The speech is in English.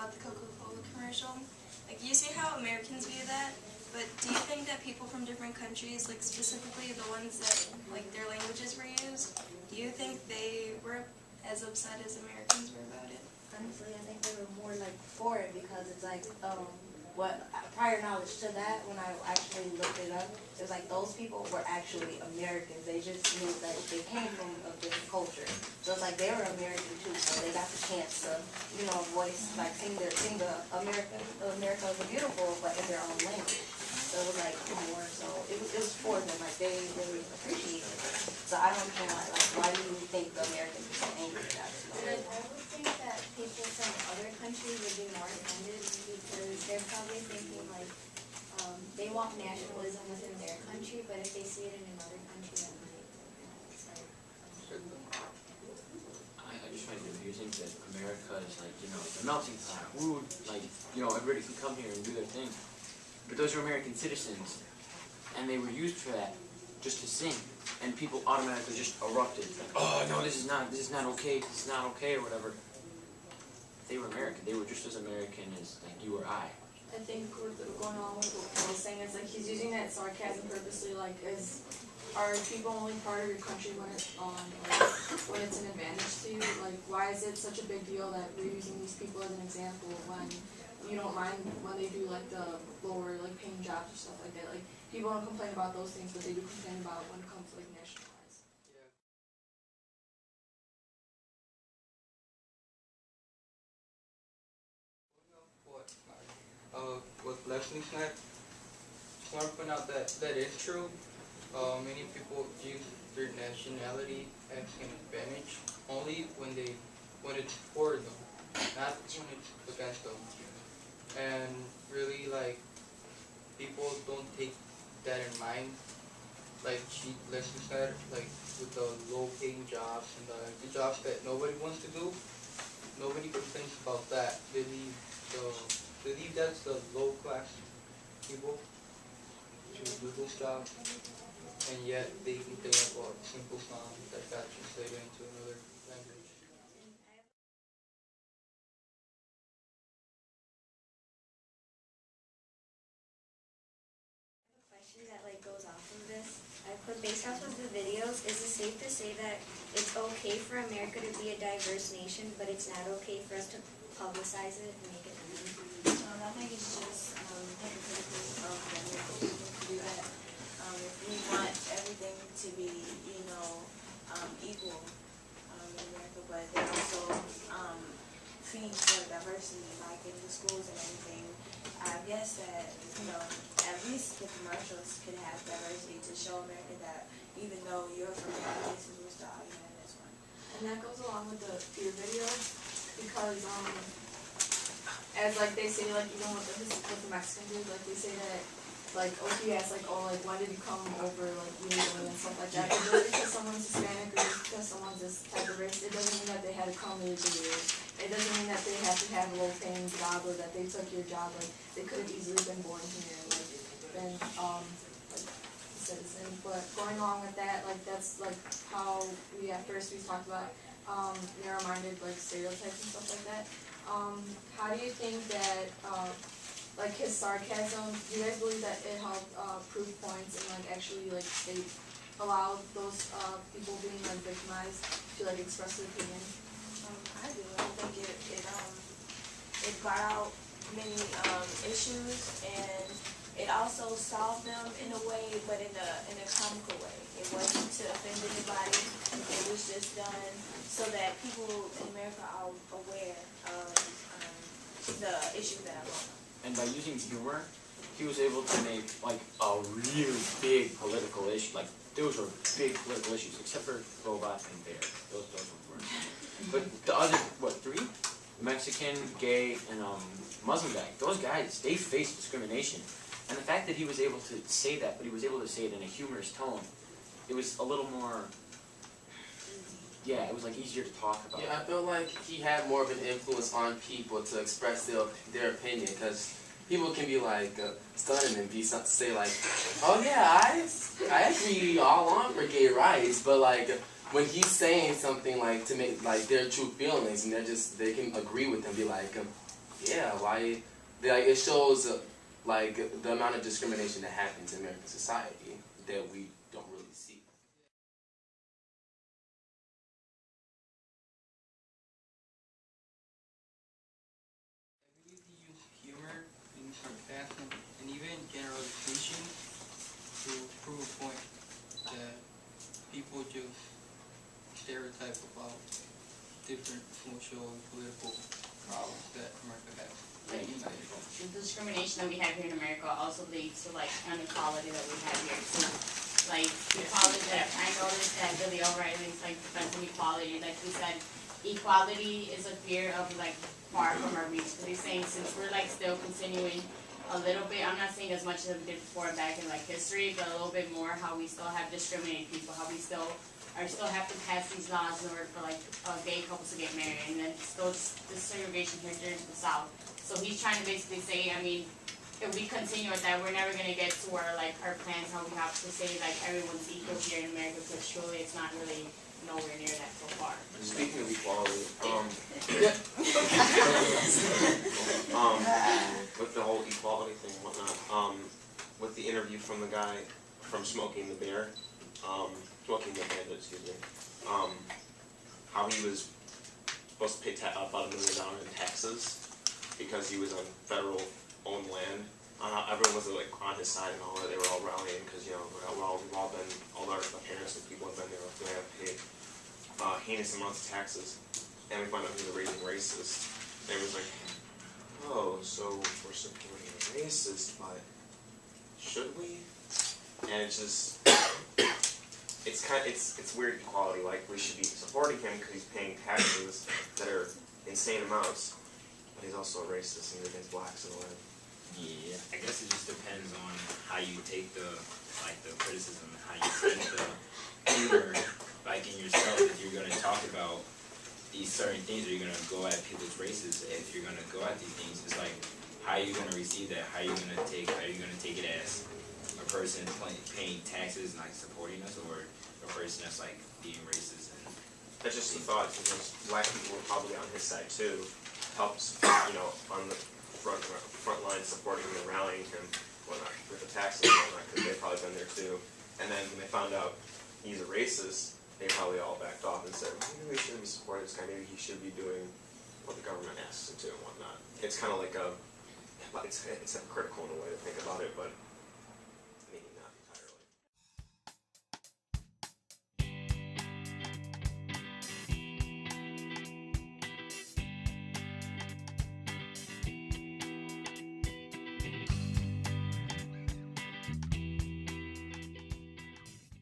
about the Coca-Cola commercial. Like, you see how Americans view that, but do you think that people from different countries, like specifically the ones that, like, their languages were used, do you think they were as upset as Americans were about it? Honestly, I think they were more like for it because it's like, what prior knowledge to that, when I actually looked it up, it was like those people were actually Americans. They just knew that they came from a different culture. So it's like they were American too, so they got the chance to, you know, voice, like sing the America is beautiful, but in their own language. So it was like more, so it was for them, like they really appreciated it. So I don't understand why do you think the Americans are so angry about it? I would think that people from other countries would be more offended because they're probably thinking like they want nationalism within their country, but if they see it in another country, that might, it's like. I just find it confusing that America is like, you know, the melting pot. Ooh, like, you know, everybody can come here and do their thing. But those are American citizens, and they were used for that, just to sing. And people automatically just erupted, like, oh no, this is not okay, or whatever. They were American. They were just as American as like you or I. I think what's going on with what Paul's saying is like he's using that sarcasm purposely, like are people only part of your country when it's when it's an advantage to you? Like, why is it such a big deal that we're using these people as an example when you don't mind when they do like the lower like paying jobs or stuff like that? Like, people don't complain about those things, but they do complain about when it comes to like nationalize. What Leslie said, I want to point out that is true. Many people use their nationality as an advantage only when it's for them, not when it's against them. And really, like, people don't take that in mind. Like Leslie said, like with the low-paying jobs and the jobs that nobody wants to do, nobody complains about that. They leave that's the low-class people to do those jobs, and yet they complain about simple songs that got translated into another language. A question that like goes off of this. Based off of the videos, is it safe to say that it's okay for America to be a diverse nation, but it's not okay for us to publicize it and make it known? I think it's just hypocritical of the American people to do that. If we want everything to be, you know, equal in America, but they also feed for diversity, like in the schools and everything. I guess that, you know, at least the commercials could have diversity to show America that even though you're from different places, we're still all united as one. And that goes along with the fear video because as like they say, like even with the Mexican dude, like they say that like he asks like, oh, like when did you come over like illegally and stuff like that. But just because someone's Hispanic or just because someone's this type of race, it doesn't mean that they had to come illegally. It doesn't mean that they have to have a low-paying job or that they took your job. Like they could have easily been born here and like been like citizens. But going along with that, like that's like how we at first we talked about narrow-minded like stereotypes and stuff like that. How do you think that like his sarcasm, do you guys believe that it helped prove points and like actually like allow those people being like victimized to like express their opinion? I do. I think it brought out many issues, and it also solved them in a way, but in a comical way. It wasn't to offend anybody. It was just done so that people in America are aware of the issues that are going on. And by using humor, he was able to make like a really big political issue. Like those were big political issues, except for robots and bears. Those weren't. But the other, what, 3? Mexican, gay, and Muslim guy. Those guys, they faced discrimination. And the fact that he was able to say that, but he was able to say it in a humorous tone, it was a little more, yeah, it was like easier to talk about. Yeah, I feel like he had more of an influence on people to express their opinion, because people can be like stunning and say like, oh yeah, I agree all along for gay rights, but like when he's saying something like to make like their true feelings, and they can agree with him, be like, yeah, why, like, it shows, like, the amount of discrimination that happens in American society that we don't really see. I believe they use humor and sarcasm and even generalization to prove a point that people just stereotype about different social and political problems that America has. The discrimination that we have here in America also leads to like inequality that we have here too. Like equality that I noticed that Billy O'Reilly's like defense of equality, like he said, equality is a fear of like far from our reach. Because he's saying since we're like still continuing a little bit, I'm not saying as much as we did before back in like history, but a little bit more how we still have discriminated people, how we still have to pass these laws in order for like gay couples to get married, and then still this segregation here during the South. So he's trying to basically say, I mean, if we continue with that, we're never gonna get to where like our plans, how we have to say like everyone's equal here in America, because truly it's not really nowhere near that so far. Speaking of equality, with the whole equality thing and whatnot, with the interview from the guy from Smoking the Bandit, excuse me, how he was supposed to pay about $1 million in taxes because he was on federal owned land. Everyone was like on his side and all that. They were all rallying because we've all been, all our parents and people have been there. They have to pay heinous amounts of taxes, and we found out he was a raging racist. And it was like, oh, so we're supporting a racist, but should we? And it's just, it's weird equality. Like we should be supporting him because he's paying taxes that are insane amounts, but he's also a racist and he's against blacks and all that. Yeah, I guess it just depends on how you take the criticism, how you take the humor, like in yourself. If you're gonna talk about these certain things, or you're gonna go at people's races, if you're gonna go at these things, it's like, how are you gonna receive that? How are you gonna take it as a person paying taxes and like supporting us, or a person that's like being racist? And that's just the thought, because black people were probably on his side too, helps, on the front line supporting him and rallying him, whatnot, with the taxes and whatnot, because they've probably been there too. And then when they found out he's a racist, they probably all backed off and said, maybe we shouldn't be supporting this guy, maybe he should be doing what the government asks him to and whatnot. It's kind of like it's hypocritical in a way to think about it, but